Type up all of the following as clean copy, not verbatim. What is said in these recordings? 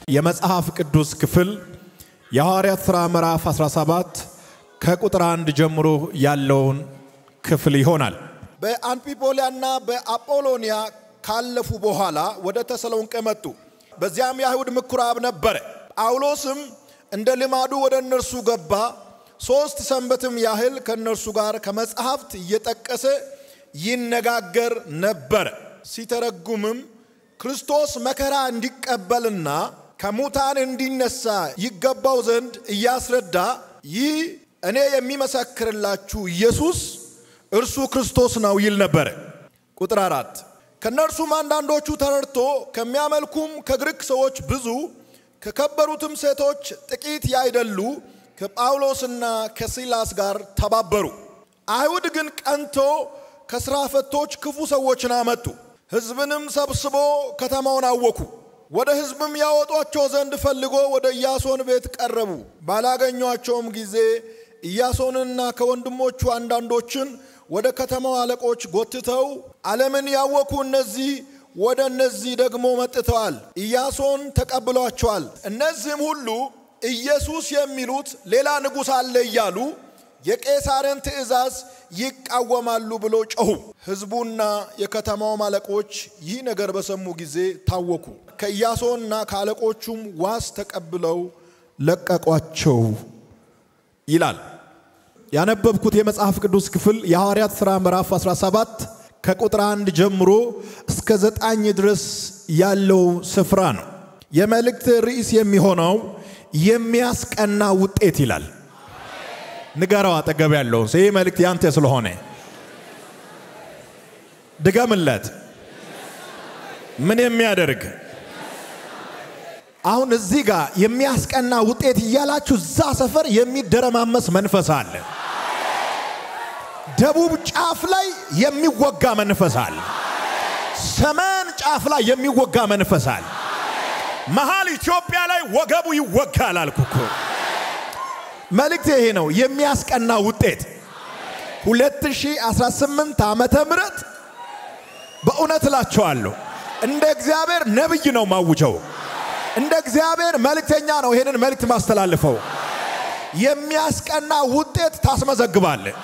የመጽሐፍ ቅዱስ ክፍል የሐዋርያት ሥራ ምዕራፍ 17 ከቁጥር 1 ጀምሮ ያለውን ክፍል ይሆናል። በአንፊጶሊያና በአጶሎንያ ካለፉ በኋላ ወደ ተሰሎንቄ መጡ። በዚያም የአይሁድ ምኩራብ ነበር። ጳውሎስም እንደ ልማዱ ወደ እነርሱ ገባ። 3 ሰንበትም ያህል ከእነርሱ ጋር ከመጽሐፍት እየጠቀሰ ይነጋገር ነበር። ሲተረጉምም ክርስቶስ መከራ እንዲቀበልና ከሙታን እንዲነሳ ይገባው ዘንድ እያስረዳ ይህ እኔ የሚመሰክርላችሁ ኢየሱስ እርሱ ክርስቶስ ነው ይል ነበር። ቁጥር 4 ከነርሱም አንዳንዶቹ ተረድቶ ከሚያመልኩም ከግሪክ ሰዎች ብዙ ከከበሩትም ሴቶች ጥቂት ያይደሉ ከጳውሎስና ከሲላስ ጋር ተባበሩ። አይሁድ ግን ቀንቶ ከሥራ ፈቶች ክፉ ሰዎችን አመጡ። ሕዝብንም ሰብስቦ ከተማውን አወኩ። ወደ ሕዝብም ያወጧቸው ዘንድ ፈልጎ ወደ ኢያሶን ቤት ቀረቡ። ባላገኟቸውም ጊዜ ኢያሶንና ከወንድሞቹ አንዳንዶችን ወደ ከተማው አለቆች ጎትተው ዓለምን ያወኩ እነዚህ ወደ እነዚህ ደግሞ መጥተዋል፣ ኢያሶን ተቀብሏቸዋል። እነዚህም ሁሉ ኢየሱስ የሚሉት ሌላ ንጉሥ አለ እያሉ የቄሳርን ትእዛዝ ይቃወማሉ ብሎ ጮኹ። ሕዝቡና የከተማው አለቆች ይህ ነገር በሰሙ ጊዜ ታወኩ። ከኢያሶንና ከአለቆቹም ዋስ ተቀብለው ለቀቋቸው ይላል። ያነበብኩት የመጽሐፍ ቅዱስ ክፍል የሐዋርያት ሥራ ምዕራፍ 17 ከቁጥር 1 ጀምሮ እስከ 9 ድረስ ያለው ስፍራ ነው። የመልእክት ርዕስ የሚሆነው የሚያስቀና ውጤት ይላል። ንገረው አጠገብ ያለው ይሄ መልእክት ያንተ ስለሆነ ድገምለት። ምን የሚያደርግ አሁን እዚህ ጋር የሚያስቀና ውጤት እያላችሁ እዛ ሰፈር የሚደረማመስ መንፈስ አለ። ደቡብ ጫፍ ላይ የሚወጋ መንፈስ አለ። ሰሜን ጫፍ ላይ የሚወጋ መንፈስ አለ። መሃል ኢትዮጵያ ላይ ወገቡ ይወጋል አልኩኩ። መልእክት ይሄ ነው፣ የሚያስቀና ውጤት 2018 ዓመተ ምህረት በእውነት እላችኋለሁ እንደ እግዚአብሔር ነብይ ነው ማውጀው። እንደ እግዚአብሔር መልእክተኛ ነው ይሄንን መልእክት ማስተላልፈው። የሚያስቀና ውጤት ታስመዘግባለህ።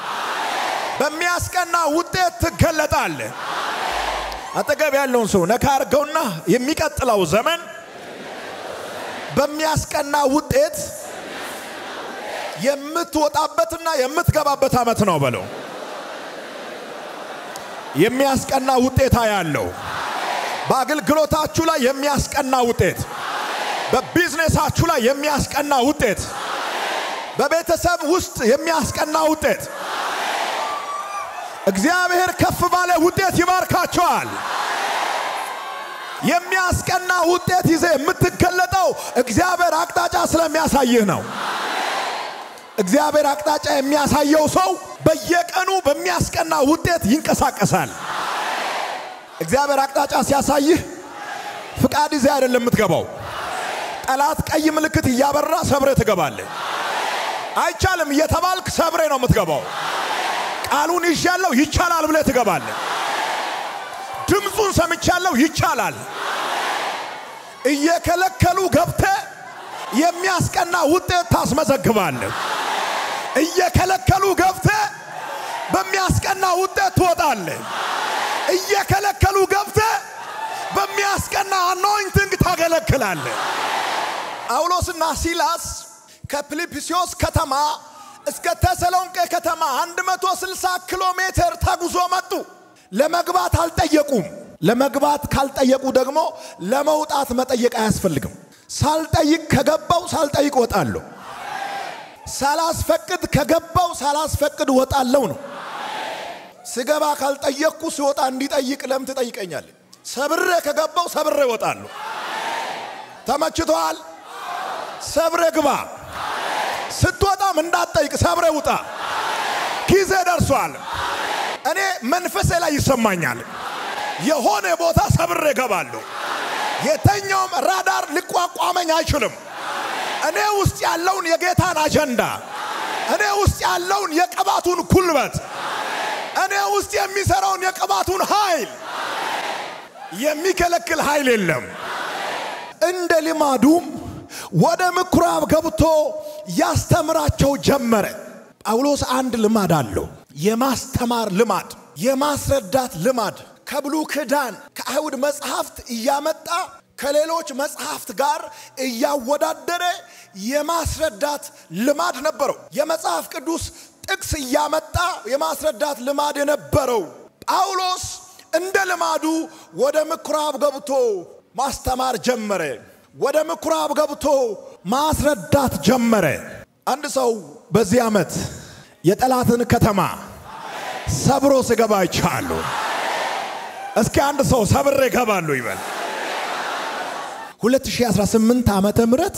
በሚያስቀና ውጤት ትገለጣለህ። አጠገብ ያለውን ሰው ነካ አድርገውና የሚቀጥለው ዘመን በሚያስቀና ውጤት የምትወጣበትና የምትገባበት ዓመት ነው በለው። የሚያስቀና ውጤት ያለው በአገልግሎታችሁ ላይ የሚያስቀና ውጤት፣ በቢዝነሳችሁ ላይ የሚያስቀና ውጤት፣ በቤተሰብ ውስጥ የሚያስቀና ውጤት፣ እግዚአብሔር ከፍ ባለ ውጤት ይባርካቸዋል። የሚያስቀና ውጤት ይዘህ የምትገለጠው እግዚአብሔር አቅጣጫ ስለሚያሳይህ ነው። እግዚአብሔር አቅጣጫ የሚያሳየው ሰው በየቀኑ በሚያስቀና ውጤት ይንቀሳቀሳል። እግዚአብሔር አቅጣጫ ሲያሳይህ ፍቃድ ይዘህ አይደለም የምትገባው። ጠላት ቀይ ምልክት እያበራ ሰብሬ ትገባለህ። አይቻልም እየተባልክ ሰብሬ ነው የምትገባው። ቃሉን ይሻለው ይቻላል ብለህ ትገባለህ። ድምጹን ሰምቻለሁ ይቻላል እየከለከሉ ገብተህ የሚያስቀና ውጤት ታስመዘግባለህ። እየከለከሉ ገብተህ በሚያስቀና ውጤት ትወጣለህ። እየከለከሉ ገብተህ በሚያስቀና አኖይንቲንግ ታገለግላለህ። ጳውሎስና ሲላስ ከፊልጵስዩስ ከተማ እስከ ተሰሎንቄ ከተማ 160 ኪሎ ሜትር ተጉዞ መጡ። ለመግባት አልጠየቁም። ለመግባት ካልጠየቁ ደግሞ ለመውጣት መጠየቅ አያስፈልግም። ሳልጠይቅ ከገባው ሳልጠይቅ ወጣለሁ። ሳላስፈቅድ ከገባው ሳላስፈቅድ ወጣለሁ ነው። ስገባ ካልጠየቅኩ ሲወጣ እንዲጠይቅ ለምን ትጠይቀኛለህ? ሰብሬ ከገባው ሰብሬ ወጣለሁ። ተመችቷል? ሰብሬ ግባ። ስትወጣም እንዳትጠይቅ ሰብሬ ውጣ። ጊዜ ደርሷል። እኔ መንፈሴ ላይ ይሰማኛል። የሆነ ቦታ ሰብሬ ገባለሁ። የተኛውም ራዳር ሊቋቋመኝ አይችልም። እኔ ውስጥ ያለውን የጌታን አጀንዳ፣ እኔ ውስጥ ያለውን የቅባቱን ጉልበት፣ እኔ ውስጥ የሚሰራውን የቅባቱን ኃይል የሚከለክል ኃይል የለም። እንደ ልማዱም ወደ ምኩራብ ገብቶ ያስተምራቸው ጀመረ። ጳውሎስ አንድ ልማድ አለው፣ የማስተማር ልማድ፣ የማስረዳት ልማድ። ከብሉይ ኪዳን ከአይሁድ መጽሐፍት እያመጣ ከሌሎች መጽሐፍት ጋር እያወዳደረ የማስረዳት ልማድ ነበረው። የመጽሐፍ ቅዱስ ጥቅስ እያመጣ የማስረዳት ልማድ የነበረው ጳውሎስ እንደ ልማዱ ወደ ምኩራብ ገብቶ ማስተማር ጀመረ። ወደ ምኩራብ ገብቶ ማስረዳት ጀመረ። አንድ ሰው በዚህ ዓመት የጠላትን ከተማ ሰብሮ ሲገባ ይቻላል። እስኪ አንድ ሰው ሰብሬ እገባለሁ ይበል። 2018 ዓመተ ምህረት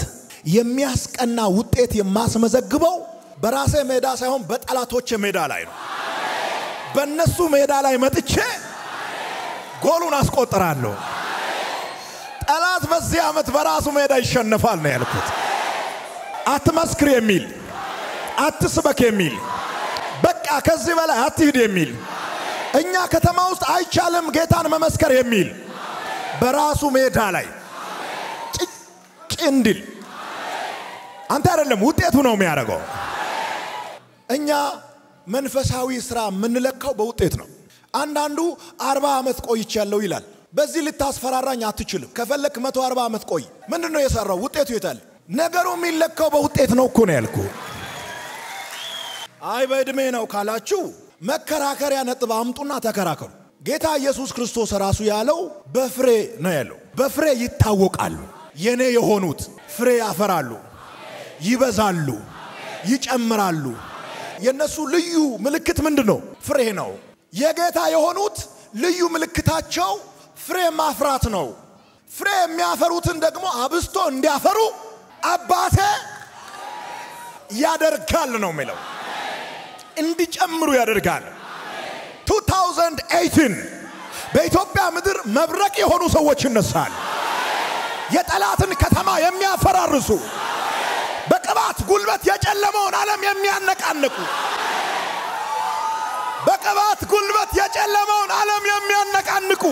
የሚያስቀና ውጤት የማስመዘግበው በራሴ ሜዳ ሳይሆን በጠላቶቼ ሜዳ ላይ ነው። በእነሱ ሜዳ ላይ መጥቼ ጎሉን አስቆጥራለሁ። ጠላት በዚህ ዓመት በራሱ ሜዳ ይሸነፋል ነው ያልኩት። አትመስክር የሚል፣ አትስበክ የሚል፣ በቃ ከዚህ በላይ አትሂድ የሚል፣ እኛ ከተማ ውስጥ አይቻልም ጌታን መመስከር የሚል በራሱ ሜዳ ላይ ጭንድል አንተ አይደለም ውጤቱ ነው የሚያደርገው። እኛ መንፈሳዊ ስራ የምንለካው በውጤት ነው። አንዳንዱ 40 ዓመት ቆይቻለሁ ይላል። በዚህ ልታስፈራራኝ አትችልም። ከፈለክ 140 ዓመት ቆይ። ምንድነው የሰራው? ውጤቱ የታለ? ነገሩ የሚለካው በውጤት ነው እኮ ነው ያልኩ። አይ በእድሜ ነው ካላችሁ መከራከሪያ ነጥብ አምጡና ተከራከሩ። ጌታ ኢየሱስ ክርስቶስ ራሱ ያለው በፍሬ ነው ያለው። በፍሬ ይታወቃሉ። የኔ የሆኑት ፍሬ ያፈራሉ፣ ይበዛሉ፣ ይጨምራሉ። የነሱ ልዩ ምልክት ምንድነው? ፍሬ ነው። የጌታ የሆኑት ልዩ ምልክታቸው ፍሬ ማፍራት ነው። ፍሬ የሚያፈሩትን ደግሞ አብስቶ እንዲያፈሩ አባቴ ያደርጋል ነው የሚለው። እንዲጨምሩ ያደርጋል። 2018 በኢትዮጵያ ምድር መብረቅ የሆኑ ሰዎች ይነሳል። የጠላትን ከተማ የሚያፈራርሱ፣ በቅባት ጉልበት የጨለመውን ዓለም የሚያነቃንቁ፣ በቅባት ጉልበት የጨለመውን ዓለም የሚያነቃንቁ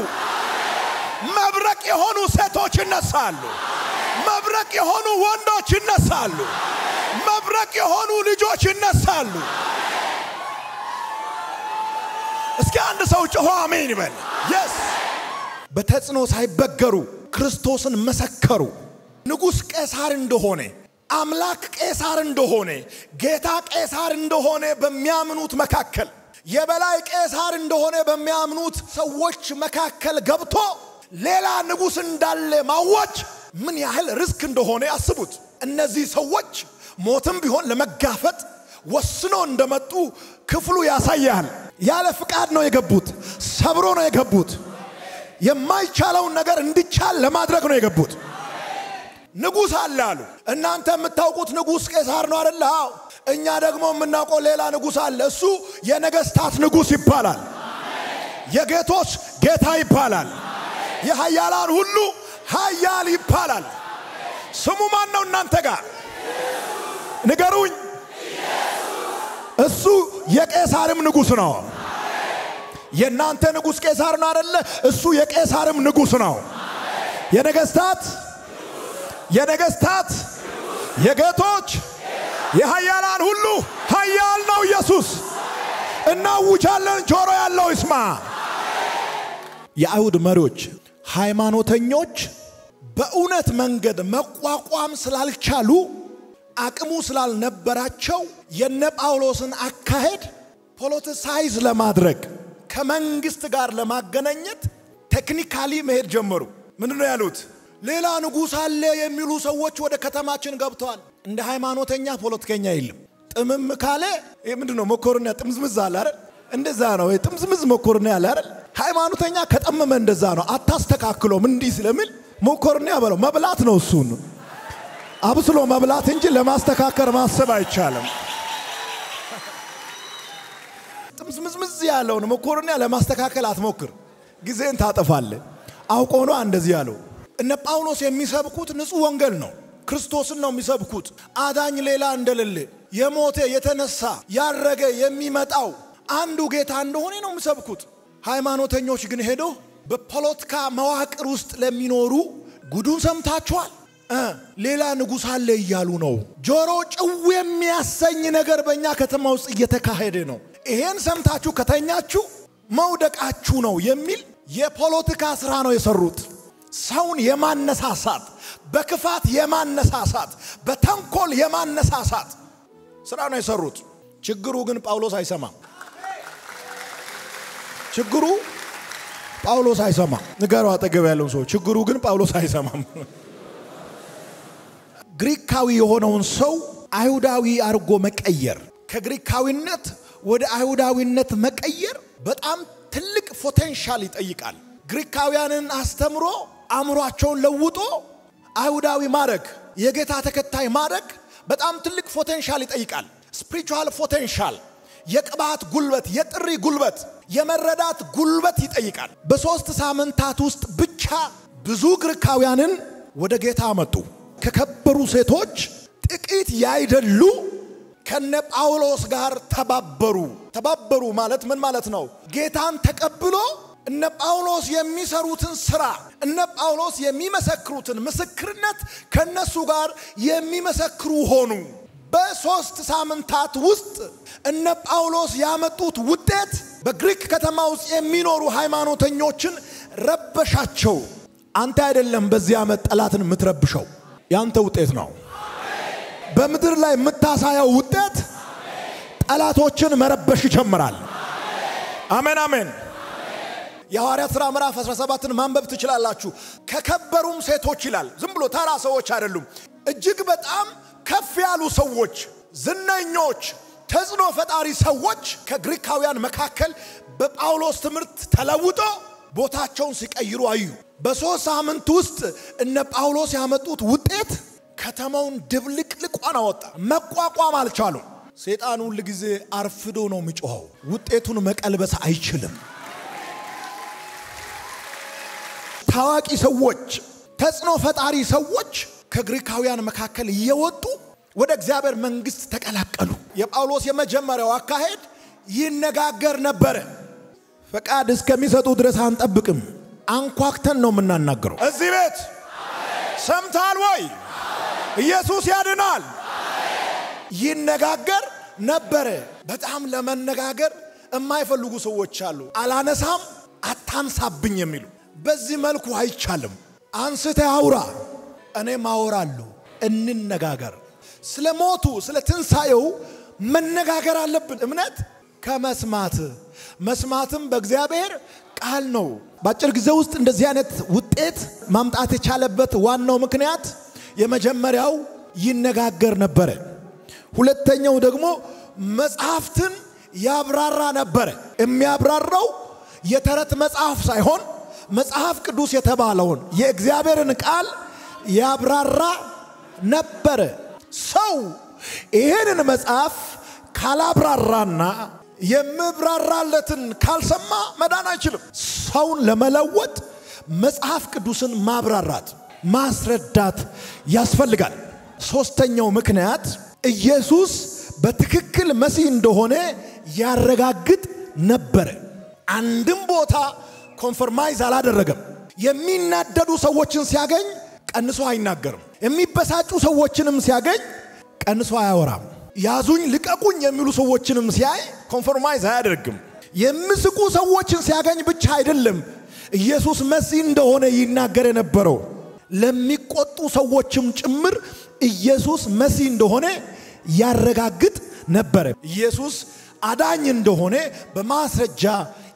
መብረቅ የሆኑ ሴቶች ይነሳሉ። መብረቅ የሆኑ ወንዶች ይነሳሉ። መብረቅ የሆኑ ልጆች ይነሳሉ። እስኪ አንድ ሰው ጮሆ አሜን ይበል። yes በተጽዕኖ ሳይበገሩ ክርስቶስን መሰከሩ። ንጉሥ ቄሳር እንደሆነ፣ አምላክ ቄሳር እንደሆነ፣ ጌታ ቄሳር እንደሆነ በሚያምኑት መካከል፣ የበላይ ቄሳር እንደሆነ በሚያምኑት ሰዎች መካከል ገብቶ ሌላ ንጉሥ እንዳለ ማወጅ ምን ያህል ሪስክ እንደሆነ ያስቡት። እነዚህ ሰዎች ሞትም ቢሆን ለመጋፈጥ ወስኖ እንደመጡ ክፍሉ ያሳያል። ያለ ፍቃድ ነው የገቡት። ሰብሮ ነው የገቡት። የማይቻለውን ነገር እንዲቻል ለማድረግ ነው የገቡት። ንጉሥ አለ አሉ። እናንተ የምታውቁት ንጉሥ ቄሳር ነው አይደል? አዎ። እኛ ደግሞ የምናውቀው ሌላ ንጉሥ አለ። እሱ የነገስታት ንጉሥ ይባላል። የጌቶች ጌታ ይባላል። የኃያላን ሁሉ ኃያል ይባላል። ስሙ ማን ነው እናንተ ጋር? ንገሩኝ። እሱ የቄሳርም ንጉሥ ነው። የእናንተ ንጉሥ ቄሳር ነው አይደል? እሱ የቄሳርም ንጉሥ ነው። የነገስታት የጌቶች የኃያላን ሁሉ ኃያል ነው ኢየሱስ። እናውጃለን። ጆሮ ያለው ይስማ። የአይሁድ መሪዎች ሃይማኖተኞች በእውነት መንገድ መቋቋም ስላልቻሉ፣ አቅሙ ስላልነበራቸው የነ ጳውሎስን አካሄድ ፖለቲሳይዝ ለማድረግ ከመንግስት ጋር ለማገናኘት ቴክኒካሊ መሄድ ጀመሩ። ምንድነው ያሉት? ሌላ ንጉሥ አለ የሚሉ ሰዎች ወደ ከተማችን ገብተዋል። እንደ ሃይማኖተኛ ፖለቲከኛ የለም። ጥምም ካለ ምንድነው መኮርኛ ጥምዝምዝ አለ አይደል? እንደዛ ነው። ጥምዝምዝ መኮርኛ አለ አይደል? ሃይማኖተኛ ከጠመመ እንደዛ ነው። አታስተካክሎም እንዲህ ስለሚል መኮርኛ በለው መብላት ነው። እሱን አብስሎ መብላት እንጂ ለማስተካከር ማሰብ አይቻልም። ጥምዝምዝ ያለውን መኮርኛ ለማስተካከል አትሞክር፣ ጊዜን ታጠፋለህ። አውቆ ነው እንደዚህ ያለው። እነ ጳውሎስ የሚሰብኩት ንጹህ ወንጌል ነው። ክርስቶስን ነው የሚሰብኩት። አዳኝ ሌላ እንደሌለ፣ የሞተ የተነሳ ያረገ የሚመጣው አንዱ ጌታ እንደሆነ ነው የሚሰብኩት። ሃይማኖተኞች ግን ሄዶ በፖለቲካ መዋቅር ውስጥ ለሚኖሩ ጉዱን ሰምታችኋል። ሌላ ንጉስ አለ እያሉ ነው ጆሮ ጭው የሚያሰኝ ነገር በእኛ ከተማ ውስጥ እየተካሄደ ነው ይሄን ሰምታችሁ ከተኛችሁ መውደቃችሁ ነው የሚል የፖለቲካ ስራ ነው የሰሩት ሰውን የማነሳሳት በክፋት የማነሳሳት በተንኮል የማነሳሳት ስራ ነው የሰሩት ችግሩ ግን ጳውሎስ አይሰማም ችግሩ ጳውሎስ አይሰማም ንገሩ አጠገብ ያለው ሰው ችግሩ ግን ጳውሎስ አይሰማም ግሪካዊ የሆነውን ሰው አይሁዳዊ አርጎ መቀየር ከግሪካዊነት ወደ አይሁዳዊነት መቀየር በጣም ትልቅ ፖቴንሻል ይጠይቃል ግሪካውያንን አስተምሮ አምሯቸውን ለውጦ አይሁዳዊ ማድረግ የጌታ ተከታይ ማድረግ በጣም ትልቅ ፖቴንሻል ይጠይቃል ስፒሪቹዋል ፖቴንሻል የቅባት ጉልበት የጥሪ ጉልበት የመረዳት ጉልበት ይጠይቃል በ3 ሳምንታት ውስጥ ብቻ ብዙ ግሪካውያንን ወደ ጌታ አመጡ ከከበሩ ሴቶች ጥቂት ያይደሉ ከነ ጳውሎስ ጋር ተባበሩ ማለት ምን ማለት ነው ጌታን ተቀብሎ እነ ጳውሎስ የሚሰሩትን ስራ እነ ጳውሎስ የሚመሰክሩትን ምስክርነት ከነሱ ጋር የሚመሰክሩ ሆኑ በ3 ሳምንታት ውስጥ እነ ጳውሎስ ያመጡት ውጤት በግሪክ ከተማ ውስጥ የሚኖሩ ሃይማኖተኞችን ረበሻቸው አንተ አይደለም በዚህ አመት ጠላትን ምትረብሸው ያንተ ውጤት ነው በመድር ላይ መታሳያው ውጤት ጠላቶችን መረበሽ ይጀምራል አሜን አሜን የሐዋርያት ሥራ ምዕራፍ 17ን ማንበብ ትችላላችሁ ከከበሩም ሴቶች ይላል ዝም ብሎ ተራ ሰዎች አይደሉም እጅግ በጣም ከፍ ያሉ ሰዎች ዝነኞች ተጽኖ ፈጣሪ ሰዎች ከግሪካውያን መካከል በጳውሎስ ትምህርት ተለውጦ ቦታቸውን ሲቀይሩ አዩ በ3 ሳምንት ውስጥ እነ ጳውሎስ ያመጡት ውጤት ከተማውን ድብልቅልቋን አወጣ መቋቋም አልቻሉም ሰይጣን ሁሉ ጊዜ አርፍዶ ነው የሚጮኸው ውጤቱን መቀልበስ አይችልም ታዋቂ ሰዎች ተጽኖ ፈጣሪ ሰዎች ከግሪካውያን መካከል እየወጡ ወደ እግዚአብሔር መንግስት ተቀላቀሉ የጳውሎስ የመጀመሪያው አካሄድ ይነጋገር ነበር ፈቃድ እስከሚሰጡ ድረስ አንጠብቅም አንኳክተን ነው የምናናገረው እዚህ ቤት ሰምታል ወይ ኢየሱስ ያድናል ይነጋገር ነበር በጣም ለመነጋገር የማይፈልጉ ሰዎች አሉ አላነሳም አታንሳብኝ የሚሉ በዚህ መልኩ አይቻልም አንስተ አውራ እኔ ማወራለሁ እንነጋገር ስለሞቱ ስለትንሳኤው መነጋገር አለብን እምነት ከመስማት መስማትም በእግዚአብሔር ቃል ነው ባጭር ጊዜ ውስጥ እንደዚህ አይነት ውጤት ማምጣት የቻለበት ዋናው ምክንያት የመጀመሪያው ይነጋገር ነበር ሁለተኛው ደግሞ መጽሐፍትን ያብራራ ነበር የሚያብራራው የተረት መጽሐፍ ሳይሆን መጽሐፍ ቅዱስ የተባለውን የእግዚአብሔርን ቃል ያብራራ ነበር ሰው ይሄንን መጽሐፍ ካላብራራና የምብራራለትን ካልሰማ መዳን አይችልም ሰውን ለመለወጥ መጽሐፍ ቅዱስን ማብራራት ማስረዳት ያስፈልጋል ሶስተኛው ምክንያት ኢየሱስ በትክክል መሲህ እንደሆነ ያረጋግጥ ነበር አንድም ቦታ ኮንፈርማይዝ አላደረገም የሚናደዱ ሰዎችን ሲያገኝ ቀንሶ አይናገርም የሚበሳጩ ሰዎችንም ሲያገኝ ቀንሶ አያወራም ያዙኝ ልቀቁኝ የሚሉ ሰዎችንም ሲያይ ኮንፈርማይዝ አያደርግም የሚስቁ ሰዎችን ሲያገኝ ብቻ አይደለም ኢየሱስ መሲህ እንደሆነ ይናገር የነበረው ለሚቆጡ ሰዎችም ጭምር ኢየሱስ መሲህ እንደሆነ ያረጋግጥ ነበር ኢየሱስ አዳኝ እንደሆነ በማስረጃ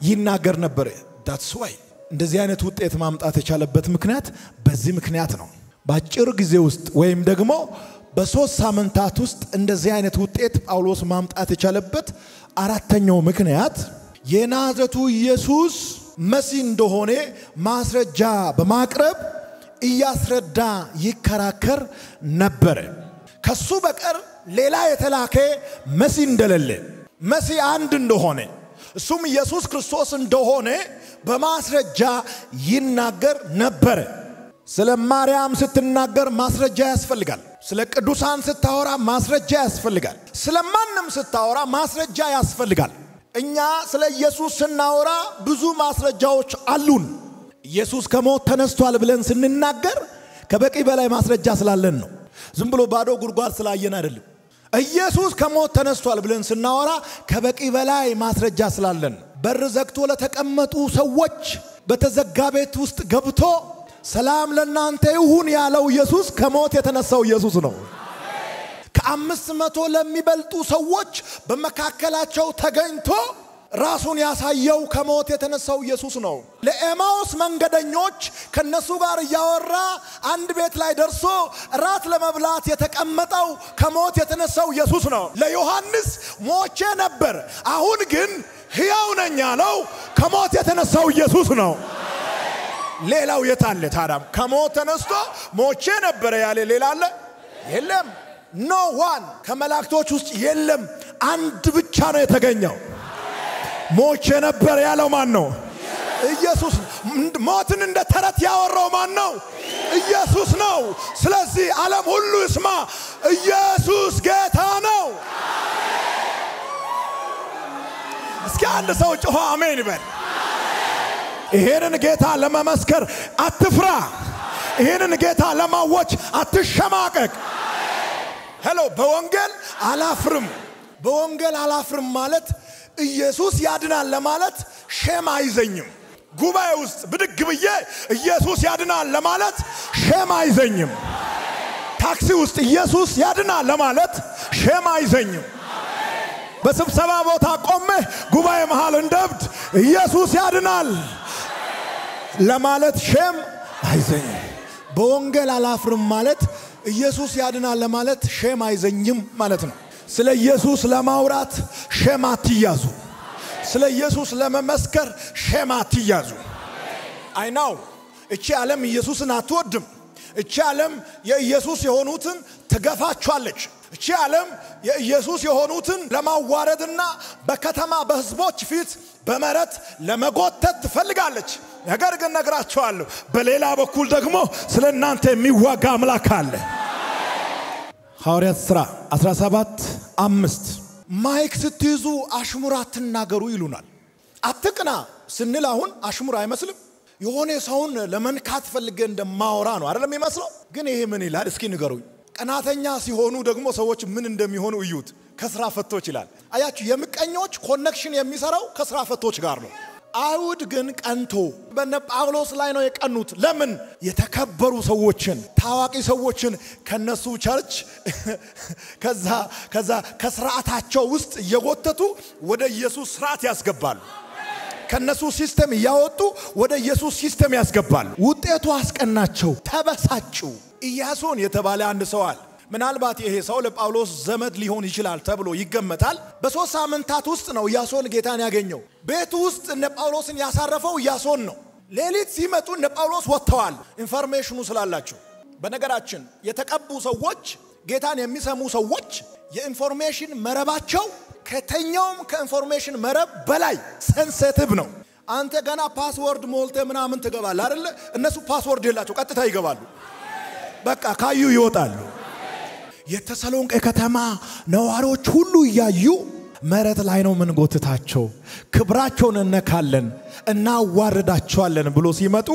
ይናገር ነበር that's why እንደዚህ አይነት ውጤት ማምጣት የቻለበት ምክንያት በዚህ ምክንያት ነው ባጭር ጊዜ ውስጥ ወይም ደግሞ በ3 ሳምንታት ውስጥ እንደዚህ አይነት ውጤት ጳውሎስ ማምጣት የቻለበት አራተኛው ምክንያት የናዝሬቱ ኢየሱስ መሲህ እንደሆነ ማስረጃ በማቅረብ እያስረዳ ይከራከር ነበር ከሱ በቀር ሌላ የተላከ መሲህ እንደሌለ መሲህ አንድ እንደሆነ እሱም ኢየሱስ ክርስቶስ እንደሆነ በማስረጃ ይናገር ነበር ስለ ማርያም ስትናገር ማስረጃ ያስፈልጋል ስለ ቅዱሳን ስታወራ ማስረጃ ያስፈልጋል ስለ ማንንም ስታወራ ማስረጃ ያስፈልጋል እኛ ስለ ኢየሱስ ስናወራ ብዙ ማስረጃዎች አሉን ኢየሱስ ከሞት ተነስቷል ብለን ስንናገር ከበቂ በላይ ማስረጃ ስላለን ነው። ዝም ብሎ ባዶ ጉድጓድ ስላየን አይደለም። ኢየሱስ ከሞት ተነስቷል ብለን ስናወራ ከበቂ በላይ ማስረጃ ስላለን በር ዘግቶ ለተቀመጡ ሰዎች በተዘጋ ቤት ውስጥ ገብቶ ሰላም ለእናንተ ይሁን ያለው ኢየሱስ ከሞት የተነሳው ኢየሱስ ነው። ከ500 ለሚበልጡ ሰዎች በመካከላቸው ተገኝቶ ራሱን ያሳየው ከሞት የተነሳው ኢየሱስ ነው። ለኤማውስ መንገደኞች ከነሱ ጋር ያወራ አንድ ቤት ላይ ደርሶ ራት ለመብላት የተቀመጠው ከሞት የተነሳው ኢየሱስ ነው። ለዮሐንስ ሞቼ ነበር አሁን ግን ሕያው ነኝ ያለው ከሞት የተነሳው ኢየሱስ ነው። ሌላው የታለ ታዲያ? ከሞት ተነስቶ ሞቼ ነበር ያለ ሌላ አለ? የለም። ኖ ዋን ከመላእክቶች ውስጥ የለም። አንድ ብቻ ነው የተገኘው። ሞቼ ነበር ያለው ማን ነው? ኢየሱስ። ሞትን እንደ ተረት ያወራው ማን ነው? ኢየሱስ ነው። ስለዚህ ዓለም ሁሉ ይስማ፣ ኢየሱስ ጌታ ነው። እስኪ አንድ ሰው ጮሆ አሜን ይበል። ይሄንን ጌታ ለመመስከር አትፍራ። ይሄንን ጌታ ለማወጅ አትሸማቀቅ። ሄሎ በወንጌል አላፍርም። በወንጌል አላፍርም ማለት ኢየሱስ ያድናል ለማለት ሸማ አይዘኝም። ጉባኤ ውስጥ ብድግ ብዬ ኢየሱስ ያድናል ለማለት ሸማ አይዘኝም። ታክሲ ውስጥ ኢየሱስ ያድናል ለማለት ሸማ አይዘኝም። በስብሰባ ቦታ ቆሜ ጉባኤ መሃል እንደብድ ኢየሱስ ያድናል ለማለት ሸም አይዘኝም። በወንጌል አላፍርም ማለት ኢየሱስ ያድናል ለማለት ሸም አይዘኝም ማለት ነው። ስለ ኢየሱስ ለማውራት ሸም አትያዙ። ስለ ኢየሱስ ለመመስከር ሸም አትያዙ። አይ ናው እቺ ዓለም ኢየሱስን አትወድም። እቺ ዓለም የኢየሱስ የሆኑትን ትገፋቸዋለች። እቺ ዓለም የኢየሱስ የሆኑትን ለማዋረድና በከተማ በህዝቦች ፊት በመረት ለመጎተት ትፈልጋለች። ነገር ግን ነግራቸዋለሁ በሌላ በኩል ደግሞ ስለናንተ የሚዋጋ አምላክ አለ። ሐዋርያት ሥራ 17:5 ማይክ ስትይዙ አሽሙር አትናገሩ ይሉናል። አትቅና ስንል አሁን አሽሙር አይመስልም? የሆነ ሰውን ለመንካት ፈልገ እንደማወራ ነው አይደለም የሚመስለው? ግን ይሄ ምን ይላል እስኪ ንገሩኝ። ቀናተኛ ሲሆኑ ደግሞ ሰዎች ምን እንደሚሆኑ እዩት። ከስራ ፈቶች ይላል። አያችሁ የምቀኞች ኮኔክሽን የሚሰራው ከስራ ፈቶች ጋር ነው። አይሁድ ግን ቀንቶ በነ ጳውሎስ ላይ ነው የቀኑት። ለምን? የተከበሩ ሰዎችን ታዋቂ ሰዎችን ከነሱ ቸርች ከዛ ከስርዓታቸው ውስጥ እየጎተቱ ወደ ኢየሱስ ስርዓት ያስገባሉ። ከነሱ ሲስተም ያወጡ ወደ ኢየሱስ ሲስተም ያስገባሉ። ውጤቱ አስቀናቸው፣ ተበሳጩ። ኢያሶን የተባለ አንድ ሰው አለ። ምናልባት ይሄ ሰው ለጳውሎስ ዘመድ ሊሆን ይችላል ተብሎ ይገመታል። በ3 ሳምንታት ውስጥ ነው ኢያሶን ጌታን ያገኘው። ቤቱ ውስጥ እነ ጳውሎስን ያሳረፈው ኢያሶን ነው። ሌሊት ሲመጡ እነ ጳውሎስ ወጥተዋል፣ ኢንፎርሜሽኑ ስላላቸው። በነገራችን የተቀቡ ሰዎች ጌታን የሚሰሙ ሰዎች የኢንፎርሜሽን መረባቸው ከተኛውም ከኢንፎርሜሽን መረብ በላይ ሴንሲቲቭ ነው። አንተ ገና ፓስወርድ ሞልተ ምናምን ትገባለህ አይደለ? እነሱ ፓስወርድ የላቸው ቀጥታ ይገባሉ። በቃ ካዩ ይወጣሉ። የተሰሎንቄ ከተማ ነዋሪዎች ሁሉ ያዩ መሬት ላይ ነው ምን ጎትታቸው ክብራቸውን እነካለን እና ዋረዳቸዋለን ብሎ ሲመጡ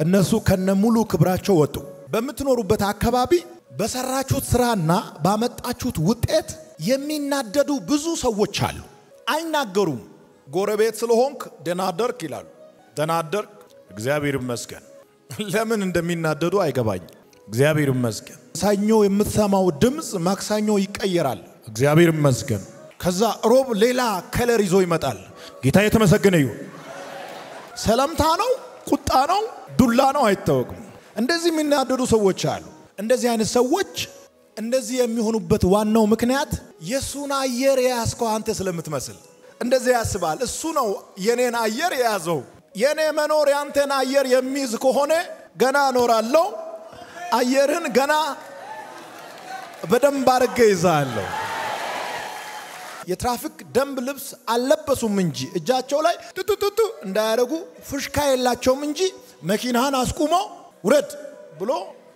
እነሱ ከነሙሉ ክብራቸው ወጡ። በመትኖሩበት አካባቢ በሰራችሁት ስራና ባመጣችሁት ውጤት የሚናደዱ ብዙ ሰዎች አሉ። አይናገሩም። ጎረቤት ስለሆንክ ደናደርክ ይላሉ። ደናደርክ እግዚአብሔር ይመስገን። ለምን እንደሚናደዱ አይገባኝ። እግዚአብሔር ይመስገን። ሰኞ የምትሰማው ድምጽ ማክሰኞ ይቀየራል። እግዚአብሔር ይመስገን። ከዛ ሮብ ሌላ ከለር ይዞ ይመጣል። ጌታ የተመሰገነ ይሁን። ሰላምታ ነው፣ ቁጣ ነው፣ ዱላ ነው አይታወቅም። እንደዚህ የሚናደዱ ሰዎች አሉ። እንደዚህ አይነት ሰዎች እንደዚህ የሚሆኑበት ዋናው ምክንያት የሱን አየር ያስከው አንተ ስለምትመስል እንደዚህ ያስባል። እሱ ነው የኔን አየር የያዘው። የኔ መኖር ያንተን አየር የሚይዝ ከሆነ ገና እኖራለሁ፣ አየርን ገና በደንብ አድርጌ ይዛለሁ። የትራፊክ ደንብ ልብስ አለበሱም እንጂ እጃቸው ላይ ቱቱቱ እንዳያረጉ ፍሽካ የላቸውም እንጂ መኪናን አስቁሞ ውረድ ብሎ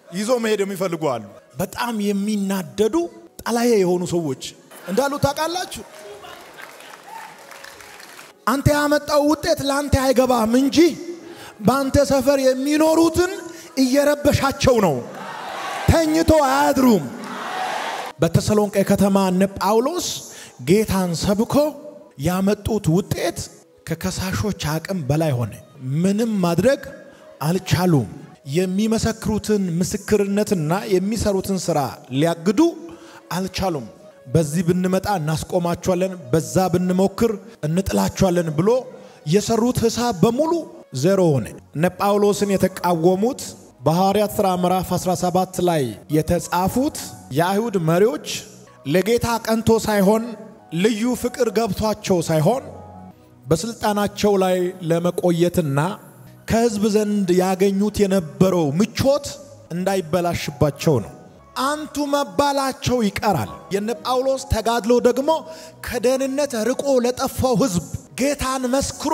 ይዞ መሄድ የሚፈልጉ አሉ። በጣም የሚናደዱ ጣላዬ የሆኑ ሰዎች እንዳሉ ታውቃላችሁ። አንተ ያመጣው ውጤት ላንተ አይገባም እንጂ ባንተ ሰፈር የሚኖሩትን እየረበሻቸው ነው። ተኝቶ አያድሩም። በተሰሎንቄ ከተማ እነ ጳውሎስ ጌታን ሰብኮ ያመጡት ውጤት ከከሳሾች አቅም በላይ ሆነ። ምንም ማድረግ አልቻሉም። የሚመሰክሩትን ምስክርነትና የሚሰሩትን ስራ ሊያግዱ አልቻሉም። በዚህ ብንመጣ እናስቆማቸዋለን፣ በዛ ብንሞክር እንጥላቸዋለን ብሎ የሰሩት ሂሳብ በሙሉ ዜሮ ሆነ። እነ ጳውሎስን የተቃወሙት በሐዋርያት ሥራ ምዕራፍ 17 ላይ የተጻፉት የአይሁድ መሪዎች ለጌታ ቀንቶ ሳይሆን ልዩ ፍቅር ገብቷቸው ሳይሆን በስልጣናቸው ላይ ለመቆየትና ከሕዝብ ዘንድ ያገኙት የነበረው ምቾት እንዳይበላሽባቸው ነው። አንቱ መባላቸው ይቀራል። የነ ጳውሎስ ተጋድሎ ደግሞ ከደህንነት ርቆ ለጠፋው ሕዝብ ጌታን መስክሮ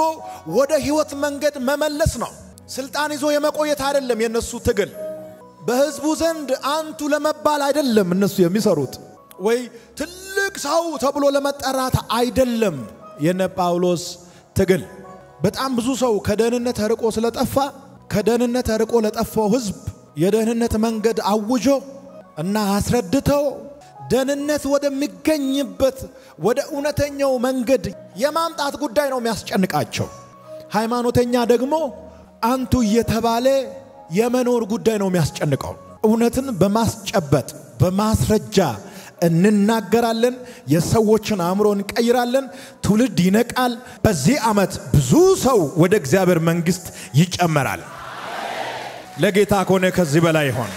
ወደ ሕይወት መንገድ መመለስ ነው። ስልጣን ይዞ የመቆየት አይደለም የነሱ ትግል። በሕዝቡ ዘንድ አንቱ ለመባል አይደለም እነሱ የሚሰሩት፣ ወይ ትልቅ ሰው ተብሎ ለመጠራት አይደለም የነ ጳውሎስ ትግል። በጣም ብዙ ሰው ከደህንነት ርቆ ስለጠፋ ከደህንነት ርቆ ለጠፋው ሕዝብ የደህንነት መንገድ አውጆ እና አስረድተው ደህንነት ወደሚገኝበት ወደ እውነተኛው መንገድ የማምጣት ጉዳይ ነው የሚያስጨንቃቸው። ሃይማኖተኛ ደግሞ አንቱ እየተባለ የመኖር ጉዳይ ነው የሚያስጨንቀው። እውነትን በማስጨበጥ በማስረጃ እንናገራለን፣ የሰዎችን አእምሮ እንቀይራለን፣ ትውልድ ይነቃል። በዚህ ዓመት ብዙ ሰው ወደ እግዚአብሔር መንግስት ይጨመራል። ለጌታ ከሆነ ከዚህ በላይ ይሆን።